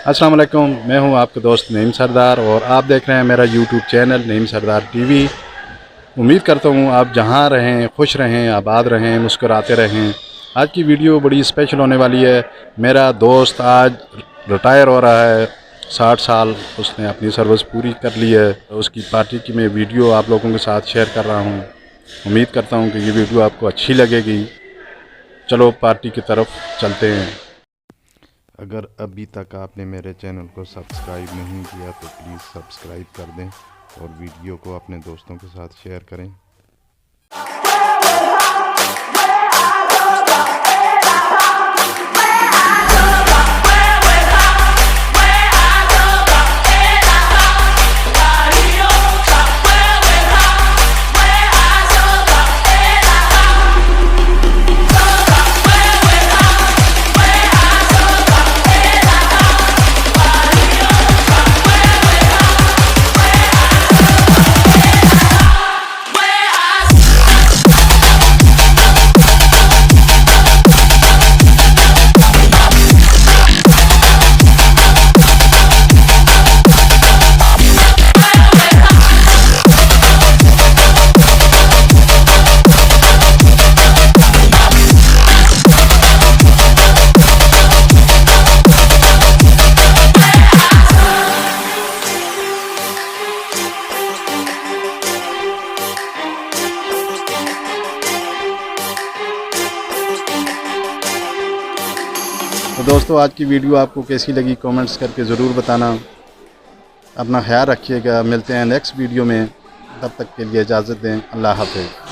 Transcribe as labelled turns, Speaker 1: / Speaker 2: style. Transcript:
Speaker 1: अस्सलाम वालेकुम, मैं हूं आपका दोस्त नईम सरदार और आप देख रहे हैं मेरा यूट्यूब चैनल नईम सरदार टीवी। उम्मीद करता हूं आप जहां रहें खुश रहें, आबाद रहें, मुस्कुराते रहें। आज की वीडियो बड़ी स्पेशल होने वाली है। मेरा दोस्त आज रिटायर हो रहा है, 60 साल उसने अपनी सर्विस पूरी कर ली है। उसकी पार्टी की मैं वीडियो आप लोगों के साथ शेयर कर रहा हूँ। उम्मीद करता हूँ कि ये वीडियो आपको अच्छी लगेगी। चलो पार्टी की तरफ चलते हैं।
Speaker 2: अगर अभी तक आपने मेरे चैनल को सब्सक्राइब नहीं किया तो प्लीज़ सब्सक्राइब कर दें और वीडियो को अपने दोस्तों के साथ शेयर करें।
Speaker 1: तो दोस्तों आज की वीडियो आपको कैसी लगी कमेंट्स करके ज़रूर बताना। अपना ख्याल रखिएगा, मिलते हैं नेक्स्ट वीडियो में। तब तक के लिए इजाज़त दें। अल्लाह हाफ़िज़।